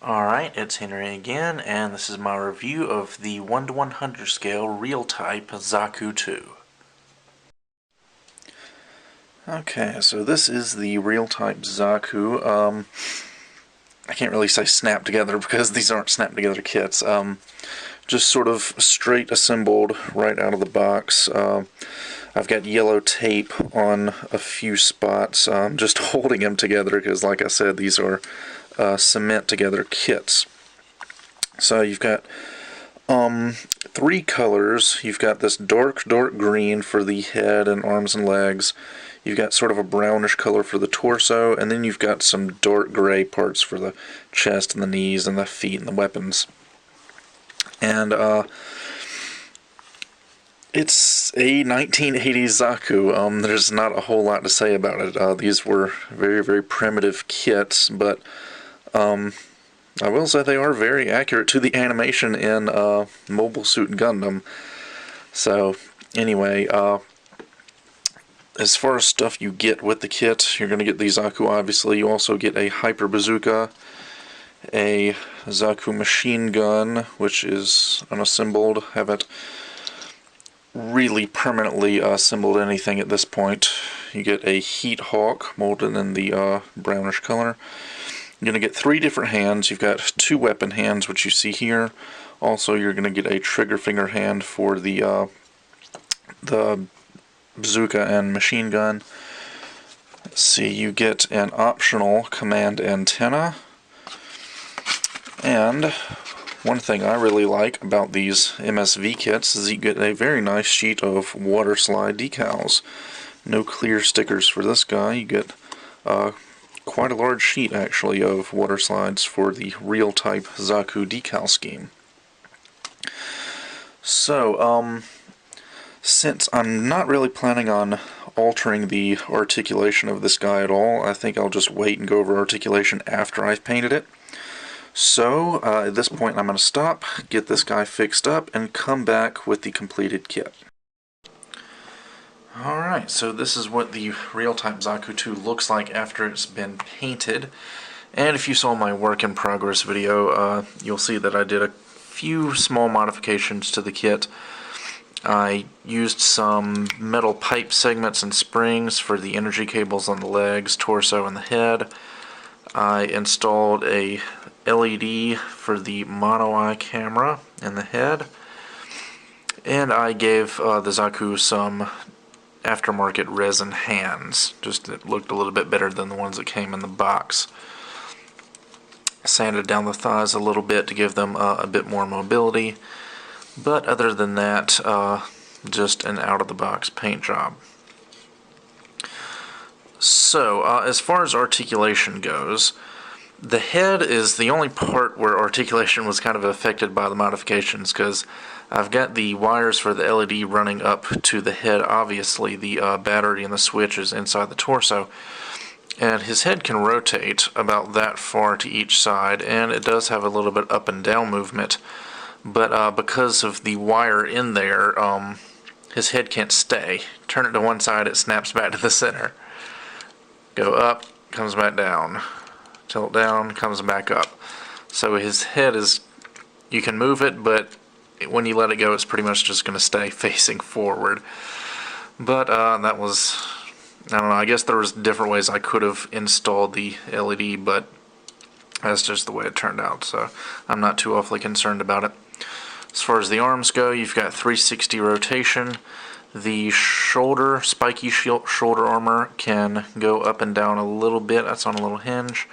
Alright, it's Henry again, and this is my review of the 1:100 scale real type Zaku II. Okay, so this is the real type Zaku. I can't really say snap together because these aren't snap together kits. Just sort of straight assembled right out of the box. I've got yellow tape on a few spots, just holding them together because, like I said, these are cement together kits. So you've got three colors. You've got this dark green for the head and arms and legs. You've got sort of a brownish color for the torso, and then you've got some dark gray parts for the chest and the knees and the feet and the weapons. And it's a 1980s Zaku. There's not a whole lot to say about it. These were very primitive kits, but I will say they are very accurate to the animation in Mobile Suit Gundam. So, anyway, as far as stuff you get with the kit, you're going to get the Zaku, obviously. You also get a Hyper Bazooka, a Zaku machine gun, which is unassembled. Haven't really permanently assembled anything at this point. You get a Heat Hawk, molded in the brownish color. You're going to get three different hands. You've got two weapon hands, which you see here. Also, you're going to get a trigger finger hand for the bazooka and machine gun. Let's see, you get an optional command antenna. And one thing I really like about these MSV kits is you get a very nice sheet of water slide decals. No clear stickers for this guy. You get quite a large sheet, actually, of water slides for the real type Zaku decal scheme. So, since I'm not really planning on altering the articulation of this guy at all, I think I'll just wait and go over articulation after I've painted it. So, at this point I'm going to stop, get this guy fixed up, and come back with the completed kit. Alright, so this is what the real type Zaku II looks like after it's been painted. And if you saw my work in progress video, you'll see that I did a few small modifications to the kit. I used some metal pipe segments and springs for the energy cables on the legs, torso, and the head. I installed a LED for the mono-eye camera in the head. And I gave the Zaku some aftermarket resin hands. Just it looked a little bit better than the ones that came in the box. Sanded down the thighs a little bit to give them a bit more mobility. But other than that, just an out-of-the-box paint job. So, as far as articulation goes, the head is the only part where articulation was kind of affected by the modifications, because I've got the wires for the LED running up to the head. Obviously, the battery and the switch is inside the torso. And his head can rotate about that far to each side, and it does have a little bit up and down movement. But because of the wire in there, his head can't stay. Turn it to one side, it snaps back to the center. Go up, comes back down. Tilt down, comes back up. So his head is, you can move it, but when you let it go, it's pretty much just going to stay facing forward. But that was, I don't know, I guess there was different ways I could have installed the LED, but that's just the way it turned out, so I'm not too awfully concerned about it. As far as the arms go, you've got 360 rotation. The shoulder, spiky shoulder armor can go up and down a little bit. That's on a little hinge.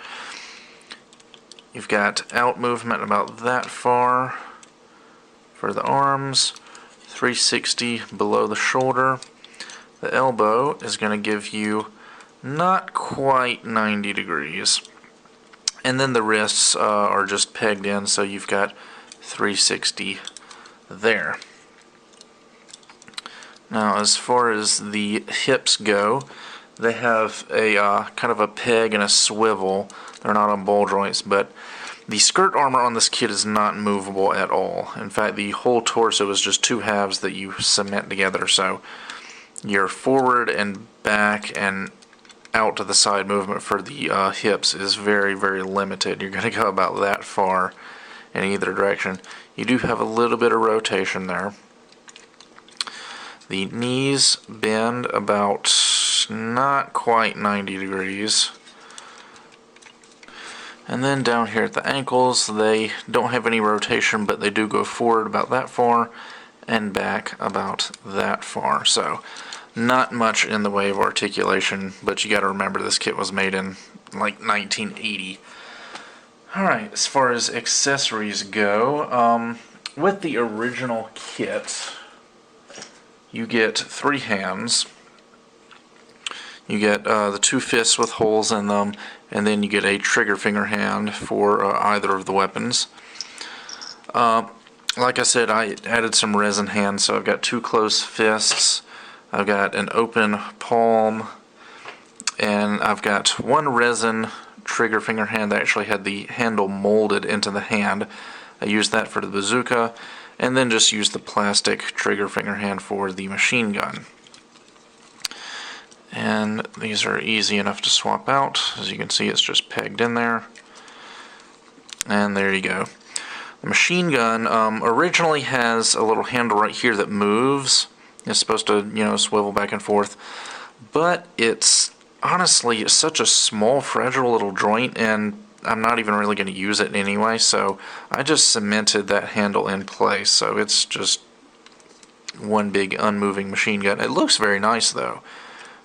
You've got out movement about that far for the arms. 360 below the shoulder. The elbow is going to give you not quite 90 degrees. And then the wrists are just pegged in, so you've got 360 there. Now, as far as the hips go, they have a kind of a peg and a swivel. They're not on ball joints, but the skirt armor on this kit is not movable at all. In fact, the whole torso is just two halves that you cement together, so your forward and back and out to the side movement for the hips is very, very limited. You're going to go about that far in either direction. You do have a little bit of rotation there. The knees bend about not quite 90 degrees. And then down here at the ankles, they don't have any rotation, but they do go forward about that far and back about that far. So not much in the way of articulation, but you got to remember this kit was made in like 1980. Alright, as far as accessories go, with the original kit, you get 3 hands. You get the 2 fists with holes in them, and then you get a trigger finger hand for either of the weapons. Like I said, I added some resin hands, so I've got 2 closed fists, I've got an open palm, and I've got 1 resin trigger finger hand that actually had the handle molded into the hand. I used that for the bazooka, and then just used the plastic trigger finger hand for the machine gun. And these are easy enough to swap out. As you can see, it's just pegged in there. And there you go. The machine gun originally has a little handle right here that moves. It's supposed to, swivel back and forth. But it's honestly such a small, fragile little joint, and I'm not even really going to use it anyway. So I just cemented that handle in place. So it's just one big unmoving machine gun. It looks very nice though.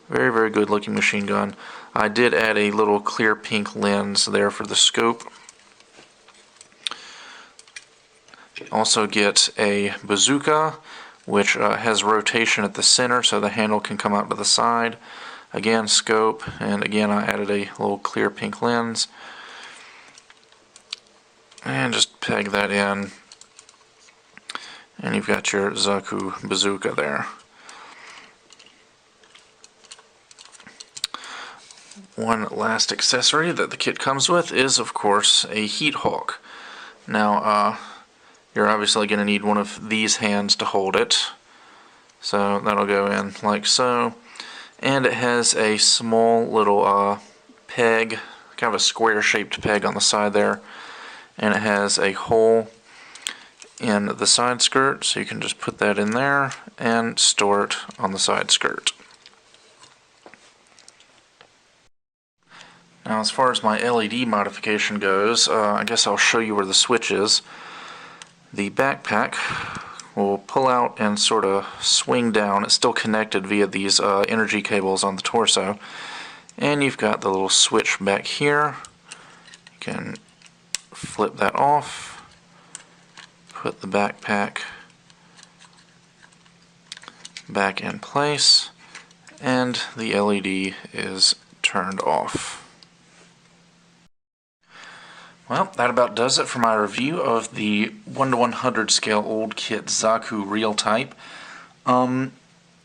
Very, very good looking machine gun. I did add a little clear pink lens there for the scope. Also get a bazooka, which has rotation at the center so the handle can come out to the side. Again, scope, and again I added a little clear pink lens. And just peg that in. And you've got your Zaku bazooka there. One last accessory that the kit comes with is, of course, a heat hawk. Now, you're obviously going to need one of these hands to hold it. So that'll go in like so. And it has a small little peg, kind of a square-shaped peg on the side there. And it has a hole in the side skirt, so you can just put that in there and store it on the side skirt. Now, as far as my LED modification goes, I guess I'll show you where the switch is. The backpack will pull out and sort of swing down. It's still connected via these energy cables on the torso. And you've got the little switch back here. You can flip that off, put the backpack back in place, and the LED is turned off. Well, that about does it for my review of the 1:100 scale old kit Zaku Real Type.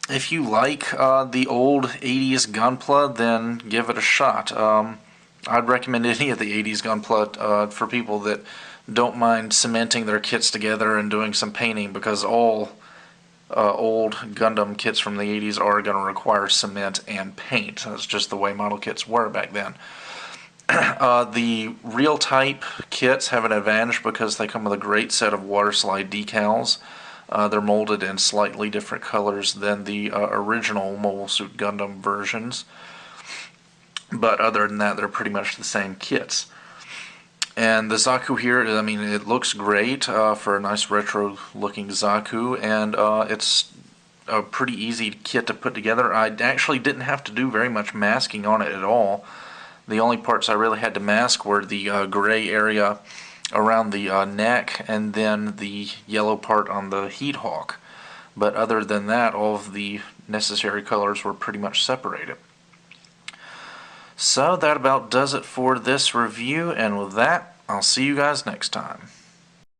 If you like the old 80s Gunpla, then give it a shot. I'd recommend any of the 80s Gunpla for people that don't mind cementing their kits together and doing some painting, because all old Gundam kits from the 80s are going to require cement and paint. That's just the way model kits were back then. The real type kits have an advantage because they come with a great set of water slide decals. They're molded in slightly different colors than the original Mobile Suit Gundam versions. But other than that, they're pretty much the same kits. And the Zaku here, I mean, it looks great for a nice retro looking Zaku, and it's a pretty easy kit to put together. I actually didn't have to do very much masking on it at all. The only parts I really had to mask were the gray area around the neck and then the yellow part on the heat hawk. But other than that, all of the necessary colors were pretty much separated. So that about does it for this review, and with that, I'll see you guys next time.